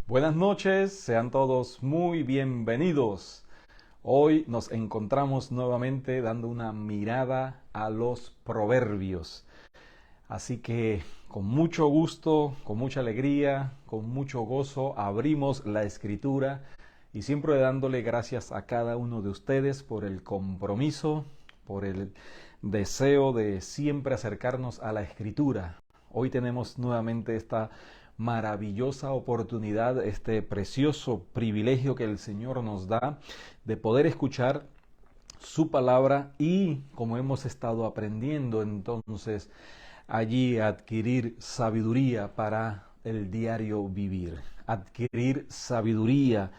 Buenas noches, sean todos muy bienvenidos. Hoy nos encontramos nuevamente dando una mirada a los proverbios. Así que con mucho gusto, con mucha alegría, con mucho gozo, abrimos la escritura y siempre dándole gracias a cada uno de ustedes por el compromiso, por el deseo de siempre acercarnos a la escritura. Hoy tenemos nuevamente esta maravillosa oportunidad, este precioso privilegio que el Señor nos da de poder escuchar su palabra y, como hemos estado aprendiendo, entonces allí adquirir sabiduría para el diario vivir, adquirir sabiduría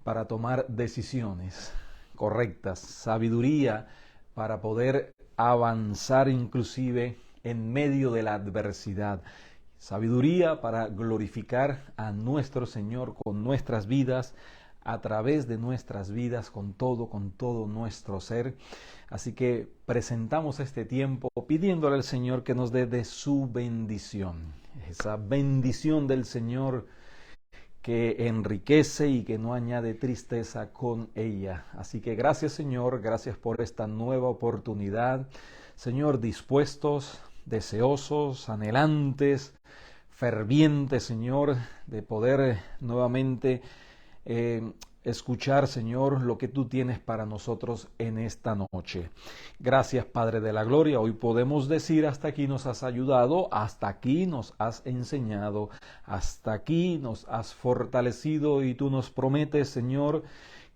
para tomar decisiones correctas, sabiduría para poder avanzar inclusive en medio de la adversidad, sabiduría para glorificar a nuestro Señor con nuestras vidas, a través de nuestras vidas, con todo nuestro ser. Así que presentamos este tiempo pidiéndole al Señor que nos dé de su bendición, esa bendición del Señor que enriquece y que no añade tristeza con ella. Así que gracias, Señor, gracias por esta nueva oportunidad. Señor, dispuestos, deseosos, anhelantes, fervientes, Señor, de poder nuevamente escuchar, Señor, lo que tú tienes para nosotros en esta noche. Gracias, Padre de la Gloria. Hoy podemos decir: hasta aquí nos has ayudado, hasta aquí nos has enseñado, hasta aquí nos has fortalecido, y tú nos prometes, Señor,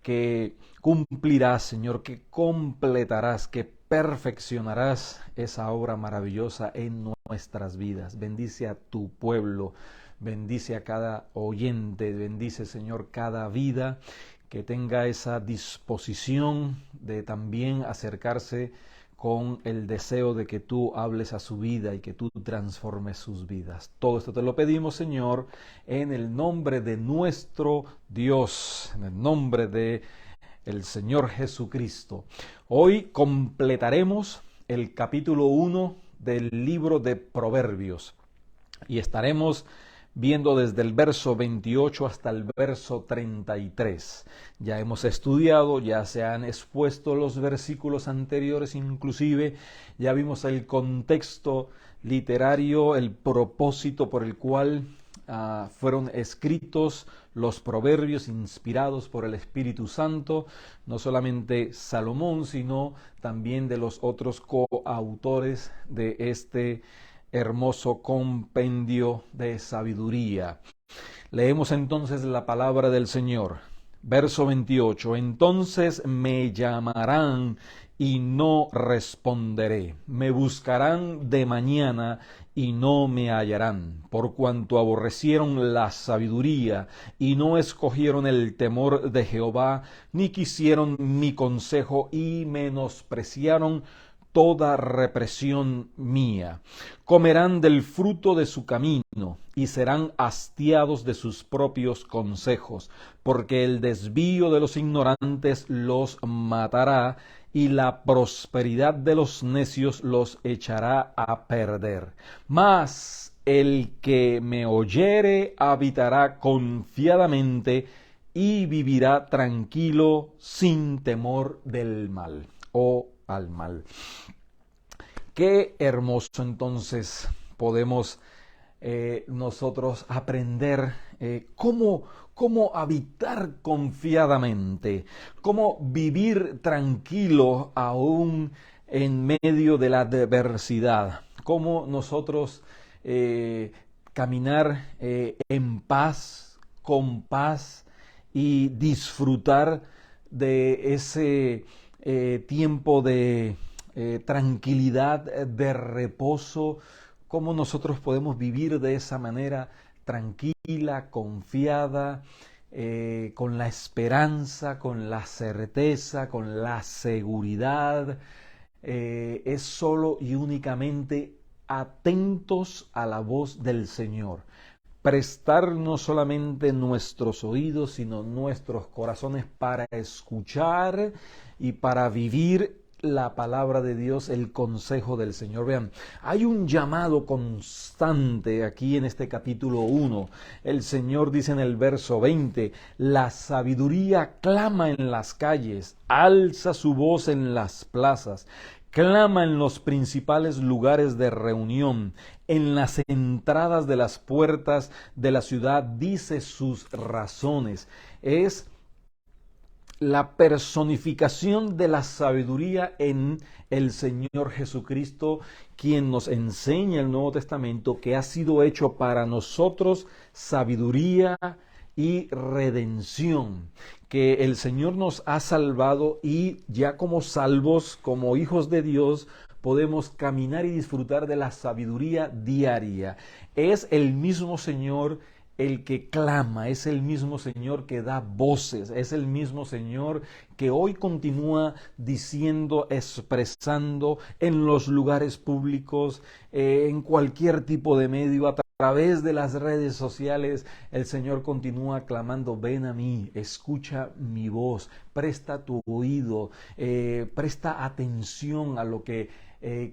que cumplirás, Señor, que completarás, que perfeccionarás esa obra maravillosa en nuestras vidas. Bendice a tu pueblo. Bendice a cada oyente, bendice, Señor, cada vida que tenga esa disposición de también acercarse con el deseo de que tú hables a su vida y que tú transformes sus vidas. Todo esto te lo pedimos, Señor, en el nombre de nuestro Dios, en el nombre de el Señor Jesucristo. Hoy completaremos el capítulo 1 del libro de Proverbios y estaremos viendo desde el verso 28 hasta el verso 33. Ya hemos estudiado, ya se han expuesto los versículos anteriores, inclusive ya vimos el contexto literario, el propósito por el cual fueron escritos los proverbios inspirados por el Espíritu Santo, no solamente Salomón, sino también de los otros coautores de este hermoso compendio de sabiduría. Leemos entonces la palabra del Señor. Verso 28. Entonces me llamarán y no responderé. Me buscarán de mañana y no me hallarán, por cuanto aborrecieron la sabiduría y no escogieron el temor de Jehová, ni quisieron mi consejo y menospreciaron toda represión mía. Comerán del fruto de su camino y serán hastiados de sus propios consejos, porque el desvío de los ignorantes los matará y la prosperidad de los necios los echará a perder. Mas el que me oyere habitará confiadamente y vivirá tranquilo sin temor del mal o al mal. Qué hermoso entonces podemos nosotros aprender cómo habitar confiadamente, cómo vivir tranquilo aún en medio de la adversidad, cómo nosotros caminar en paz, con paz y disfrutar de ese tiempo de tranquilidad, de reposo, cómo nosotros podemos vivir de esa manera tranquila, confiada, con la esperanza, con la certeza, con la seguridad. Es solo y únicamente atentos a la voz del Señor. Prestar no solamente nuestros oídos, sino nuestros corazones para escuchar y para vivir la palabra de Dios, el consejo del Señor. Vean, hay un llamado constante aquí en este capítulo 1. El Señor dice en el verso 20, la sabiduría clama en las calles, alza su voz en las plazas, clama en los principales lugares de reunión, en las entradas de las puertas de la ciudad, dice sus razones. Es la personificación de la sabiduría en el Señor Jesucristo, quien nos enseña el Nuevo Testamento que ha sido hecho para nosotros sabiduría y redención, que el Señor nos ha salvado y ya como salvos, como hijos de Dios, podemos caminar y disfrutar de la sabiduría diaria. Es el mismo Señor el que clama, es el mismo Señor que da voces, es el mismo Señor que hoy continúa diciendo, expresando en los lugares públicos, en cualquier tipo de medio, a través de las redes sociales. El Señor continúa clamando, ven a mí, escucha mi voz, presta tu oído, presta atención a lo que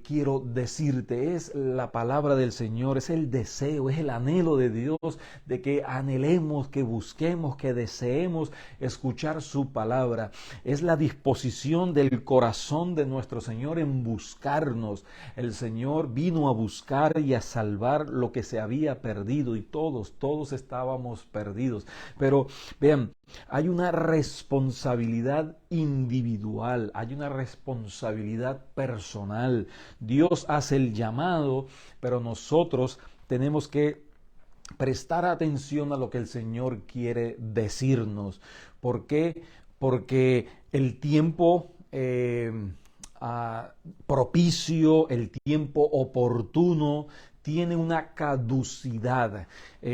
quiero decirte. Es la palabra del Señor, es el deseo, es el anhelo de Dios, de que anhelemos, que busquemos, que deseemos escuchar su palabra. Es la disposición del corazón de nuestro Señor en buscarnos. El Señor vino a buscar y a salvar lo que se había perdido, y todos estábamos perdidos. Pero vean, hay una responsabilidad individual, hay una responsabilidad personal. Dios hace el llamado, pero nosotros tenemos que prestar atención a lo que el Señor quiere decirnos. ¿Por qué? Porque el tiempo propicio, el tiempo oportuno, tiene una caducidad.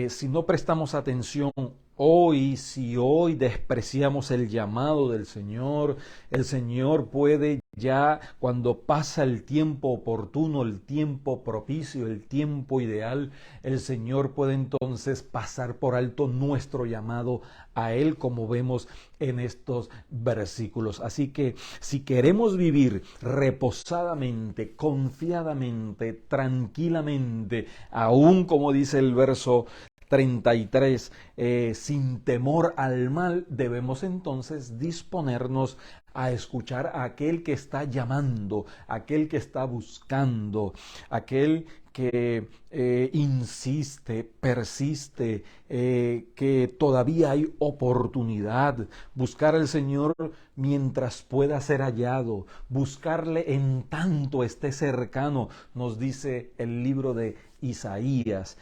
Si no prestamos atención hoy, si hoy despreciamos el llamado del Señor, el Señor puede ya, cuando pasa el tiempo oportuno, el tiempo propicio, el tiempo ideal, el Señor puede entonces pasar por alto nuestro llamado a Él, como vemos en estos versículos. Así que si queremos vivir reposadamente, confiadamente, tranquilamente, aún como dice el verso 33, sin temor al mal, debemos entonces disponernos a escuchar a aquel que está llamando, aquel que está buscando, aquel que insiste, persiste, que todavía hay oportunidad. Buscar al Señor mientras pueda ser hallado, buscarle en tanto esté cercano, nos dice el libro de Isaías.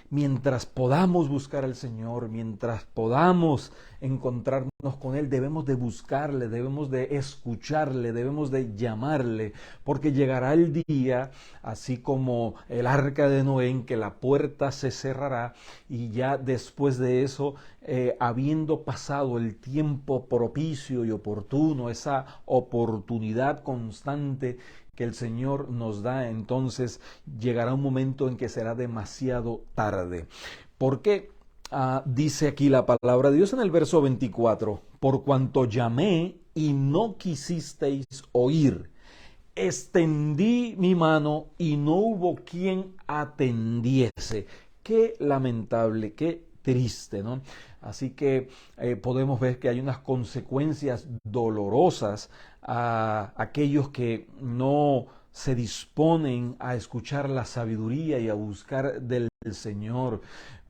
Mientras podamos buscar al Señor, mientras podamos encontrarnos con Él, debemos de buscarle, debemos de escucharle, debemos de llamarle, porque llegará el día, así como el arca de Noé, en que la puerta se cerrará, y ya después de eso, habiendo pasado el tiempo propicio y oportuno, esa oportunidad constante que el Señor nos da, entonces llegará un momento en que será demasiado tarde. ¿Por qué? Dice aquí la palabra de Dios en el verso 24, por cuanto llamé y no quisisteis oír, extendí mi mano y no hubo quien atendiese. Qué lamentable, qué triste, ¿no? Así que podemos ver que hay unas consecuencias dolorosas a aquellos que no se disponen a escuchar la sabiduría y a buscar del Señor.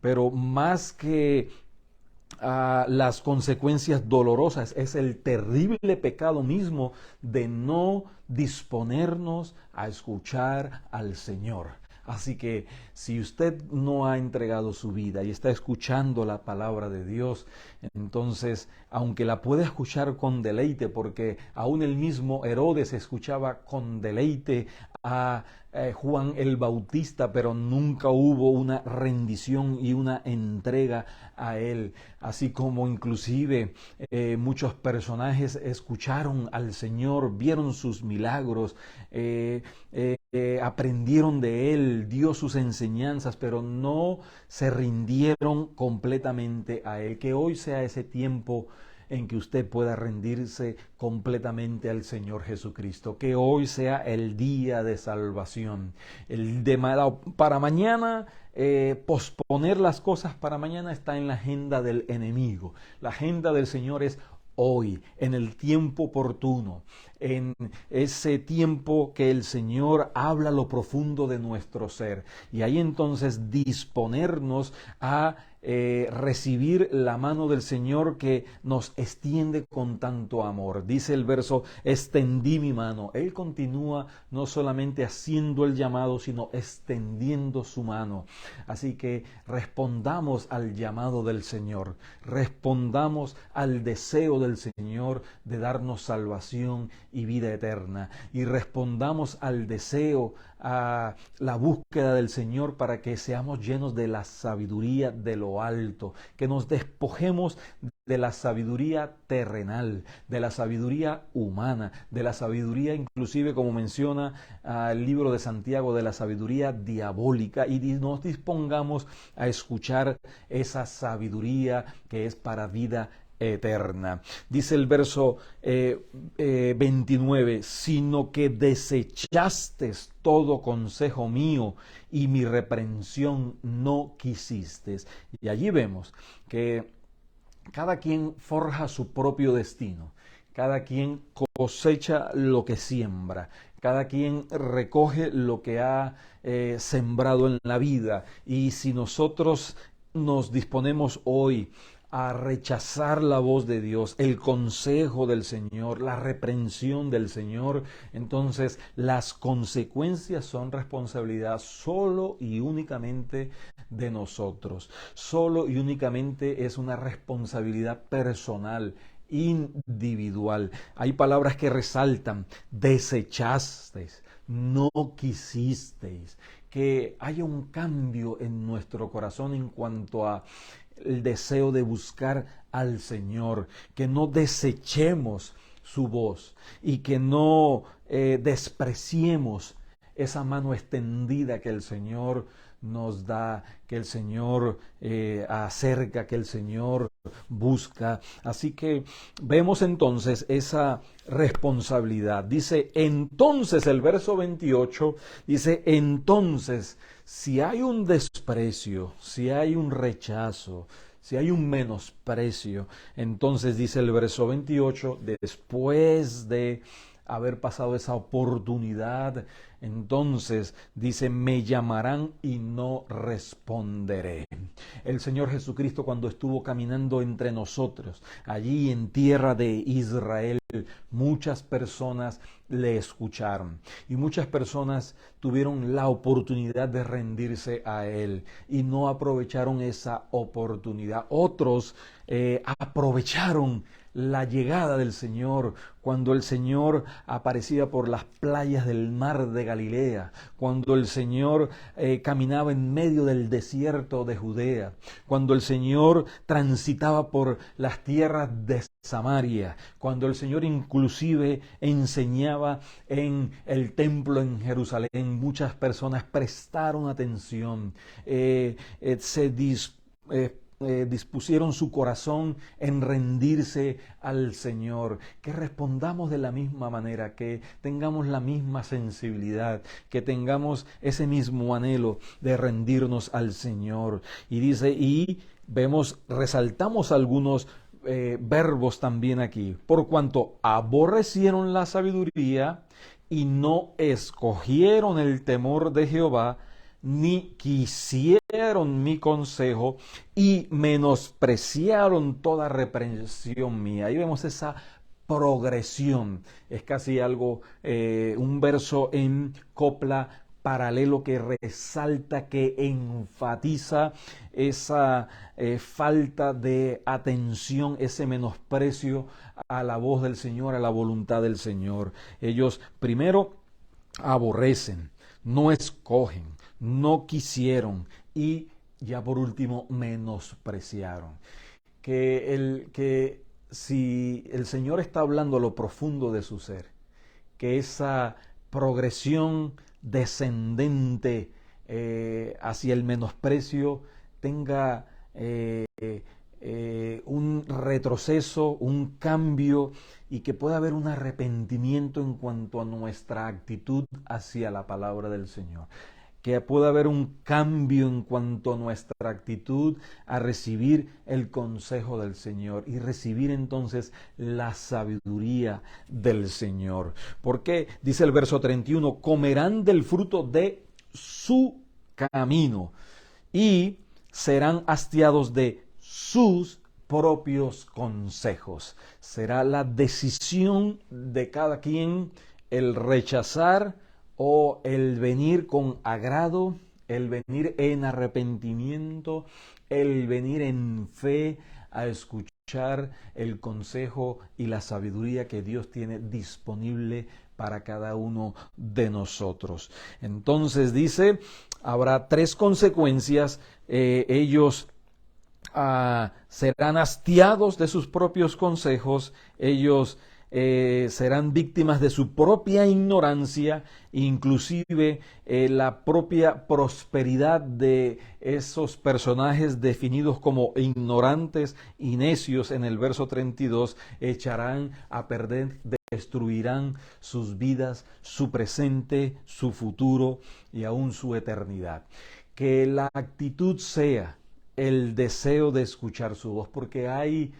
Pero más que las consecuencias dolorosas, es el terrible pecado mismo de no disponernos a escuchar al Señor. Así que si usted no ha entregado su vida y está escuchando la palabra de Dios, entonces, aunque la pueda escuchar con deleite, porque aún el mismo Herodes escuchaba con deleite a Juan el Bautista, pero nunca hubo una rendición y una entrega a él. Así como inclusive muchos personajes escucharon al Señor, vieron sus milagros, aprendieron de él, dio sus enseñanzas, pero no se rindieron completamente a él. Que hoy sea ese tiempo en que usted pueda rendirse completamente al Señor Jesucristo. Que hoy sea el día de salvación. Para mañana, posponer las cosas para mañana está en la agenda del enemigo. La agenda del Señor es hoy, en el tiempo oportuno, en ese tiempo que el Señor habla lo profundo de nuestro ser. Y ahí entonces disponernos a recibir la mano del Señor que nos extiende con tanto amor. Dice el verso, extendí mi mano. Él continúa no solamente haciendo el llamado, sino extendiendo su mano. Así que respondamos al llamado del Señor, respondamos al deseo del Señor de darnos salvación y vida eterna, y respondamos al deseo, a la búsqueda del Señor, para que seamos llenos de la sabiduría de lo alto, que nos despojemos de la sabiduría terrenal, de la sabiduría humana, de la sabiduría inclusive, como menciona el libro de Santiago, de la sabiduría diabólica, y nos dispongamos a escuchar esa sabiduría que es para vida eterna. Dice el verso 29, sino que desechaste todo consejo mío y mi reprensión no quisiste. Y allí vemos que cada quien forja su propio destino, cada quien cosecha lo que siembra, cada quien recoge lo que ha sembrado en la vida. Y si nosotros nos disponemos hoy a rechazar la voz de Dios, el consejo del Señor, la reprensión del Señor, entonces las consecuencias son responsabilidad solo y únicamente de nosotros. Solo y únicamente es una responsabilidad personal, individual. Hay palabras que resaltan: desechasteis, no quisisteis. Que haya un cambio en nuestro corazón en cuanto a el deseo de buscar al Señor, que no desechemos su voz y que no despreciemos esa mano extendida que el Señor nos da, que el Señor acerca, que el Señor busca. Así que vemos entonces esa responsabilidad. Dice entonces, el verso 28 dice entonces, si hay un desprecio, si hay un rechazo, si hay un menosprecio, entonces dice el verso 28, después de haber pasado esa oportunidad, entonces dice, me llamarán y no responderé. El Señor Jesucristo, cuando estuvo caminando entre nosotros, allí en tierra de Israel, muchas personas le escucharon y muchas personas tuvieron la oportunidad de rendirse a Él y no aprovecharon esa oportunidad. Otros aprovecharon la llegada del Señor, cuando el Señor aparecía por las playas del mar de Galilea, cuando el Señor caminaba en medio del desierto de Judea, cuando el Señor transitaba por las tierras de Samaria, cuando el Señor inclusive enseñaba en el templo en Jerusalén. Muchas personas prestaron atención, dispusieron su corazón en rendirse al Señor. Que respondamos de la misma manera, que tengamos la misma sensibilidad, que tengamos ese mismo anhelo de rendirnos al Señor. Y dice, y vemos, resaltamos algunos verbos también aquí. Por cuanto aborrecieron la sabiduría y no escogieron el temor de Jehová, ni quisieron mi consejo y menospreciaron toda reprensión mía. Ahí vemos esa progresión. Es casi algo, un verso en copla paralelo que resalta, que enfatiza esa falta de atención, ese menosprecio a la voz del Señor, a la voluntad del Señor. Ellos primero aborrecen, no escogen, no quisieron y ya por último menospreciaron. Que si el Señor está hablando a lo profundo de su ser, que esa progresión descendente hacia el menosprecio tenga un retroceso, un cambio y que pueda haber un arrepentimiento en cuanto a nuestra actitud hacia la palabra del Señor. Que pueda haber un cambio en cuanto a nuestra actitud a recibir el consejo del Señor y recibir entonces la sabiduría del Señor. Porque dice el verso 31, comerán del fruto de su camino y serán hastiados de sus propios consejos. Será la decisión de cada quien el rechazar o el venir con agrado, el venir en arrepentimiento, el venir en fe a escuchar el consejo y la sabiduría que Dios tiene disponible para cada uno de nosotros. Entonces dice, habrá 3 consecuencias. Ellos serán hastiados de sus propios consejos, ellos serán víctimas de su propia ignorancia, inclusive la propia prosperidad de esos personajes definidos como ignorantes y necios en el verso 32, echarán a perder, destruirán sus vidas, su presente, su futuro y aún su eternidad. Que la actitud sea el deseo de escuchar su voz, porque hay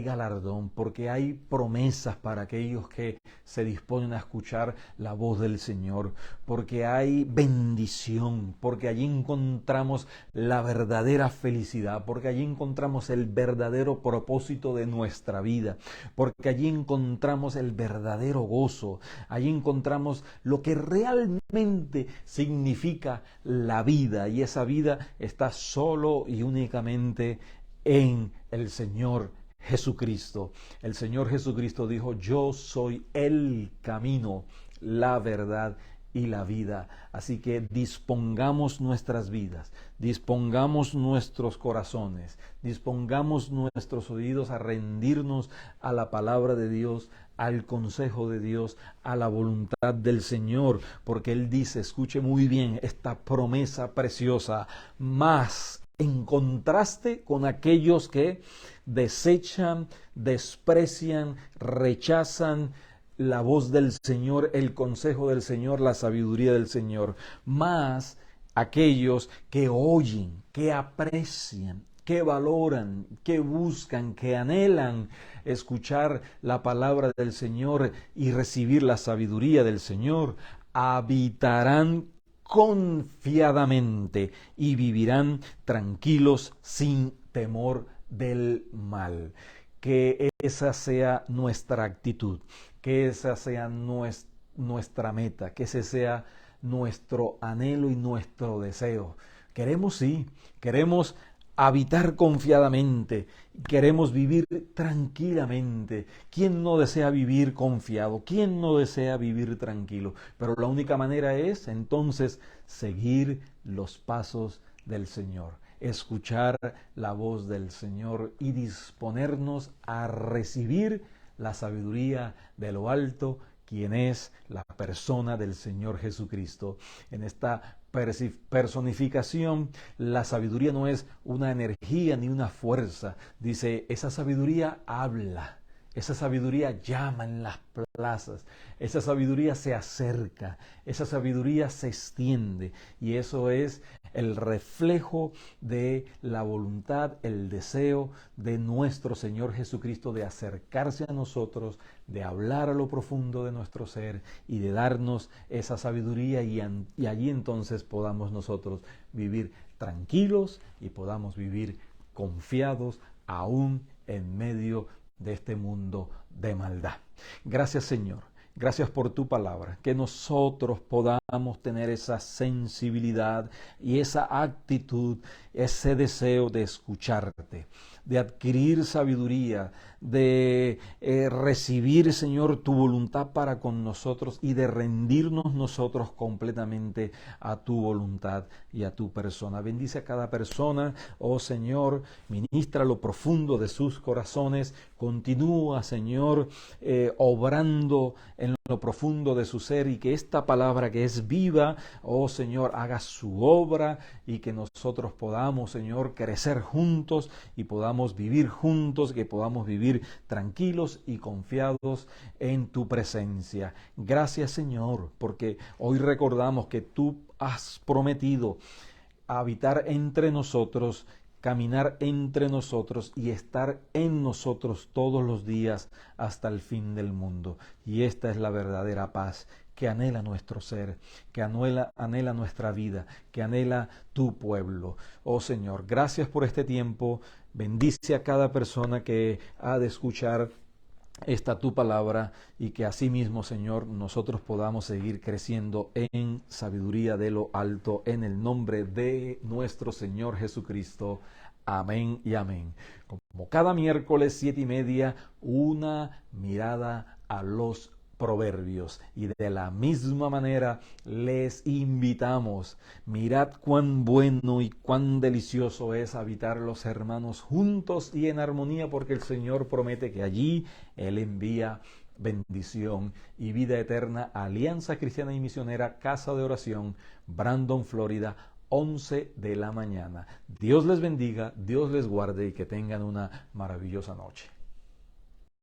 galardón, porque hay promesas para aquellos que se disponen a escuchar la voz del Señor, porque hay bendición, porque allí encontramos la verdadera felicidad, porque allí encontramos el verdadero propósito de nuestra vida, porque allí encontramos el verdadero gozo, allí encontramos lo que realmente significa la vida, y esa vida está solo y únicamente en el Señor Jesucristo. El Señor Jesucristo dijo, yo soy el camino, la verdad y la vida. Así que dispongamos nuestras vidas, dispongamos nuestros corazones, dispongamos nuestros oídos a rendirnos a la palabra de Dios, al consejo de Dios, a la voluntad del Señor, porque Él dice, escuche muy bien esta promesa preciosa, más en contraste con aquellos que desechan, desprecian, rechazan la voz del Señor, el consejo del Señor, la sabiduría del Señor, más aquellos que oyen, que aprecian, que valoran, que buscan, que anhelan escuchar la palabra del Señor y recibir la sabiduría del Señor, habitarán confiadamente y vivirán tranquilos sin temor del mal. Que esa sea nuestra actitud, que esa sea nuestra meta, que ese sea nuestro anhelo y nuestro deseo. Queremos, sí, queremos habitar confiadamente, queremos vivir tranquilamente. ¿Quién no desea vivir confiado? ¿Quién no desea vivir tranquilo? Pero la única manera es entonces seguir los pasos del Señor, escuchar la voz del Señor y disponernos a recibir la sabiduría de lo alto, quien es la persona del Señor Jesucristo. En esta personificación, la sabiduría no es una energía ni una fuerza. Dice, esa sabiduría habla, esa sabiduría llama en las plazas, esa sabiduría se acerca, esa sabiduría se extiende, y eso es el reflejo de la voluntad, el deseo de nuestro Señor Jesucristo de acercarse a nosotros, de hablar a lo profundo de nuestro ser y de darnos esa sabiduría, y allí entonces podamos nosotros vivir tranquilos y podamos vivir confiados aún en medio de este mundo de maldad. Gracias, Señor. Gracias por tu palabra, que nosotros podamos tener esa sensibilidad y esa actitud, ese deseo de escucharte, de adquirir sabiduría, de recibir, Señor, tu voluntad para con nosotros y de rendirnos nosotros completamente a tu voluntad y a tu persona. Bendice a cada persona, oh Señor, ministra lo profundo de sus corazones, continúa, Señor, obrando en lo profundo de su ser, y que esta palabra que es viva, oh Señor, haga su obra y que nosotros podamos, Señor, crecer juntos y podamos podamos vivir juntos, que podamos vivir tranquilos y confiados en tu presencia. Gracias, Señor, porque hoy recordamos que tú has prometido habitar entre nosotros, caminar entre nosotros y estar en nosotros todos los días hasta el fin del mundo. Y esta es la verdadera paz que anhela nuestro ser, que anhela nuestra vida, que anhela tu pueblo. Oh Señor, gracias por este tiempo. Bendice a cada persona que ha de escuchar esta tu palabra y que asimismo, Señor, nosotros podamos seguir creciendo en sabiduría de lo alto, en el nombre de nuestro Señor Jesucristo. Amén y amén. Como cada miércoles 7:30, una mirada a los proverbios. Y de la misma manera les invitamos, mirad cuán bueno y cuán delicioso es habitar los hermanos juntos y en armonía, porque el Señor promete que allí Él envía bendición y vida eterna. Alianza Cristiana y Misionera, Casa de Oración, Brandon, Florida, 11 de la mañana. Dios les bendiga, Dios les guarde y que tengan una maravillosa noche.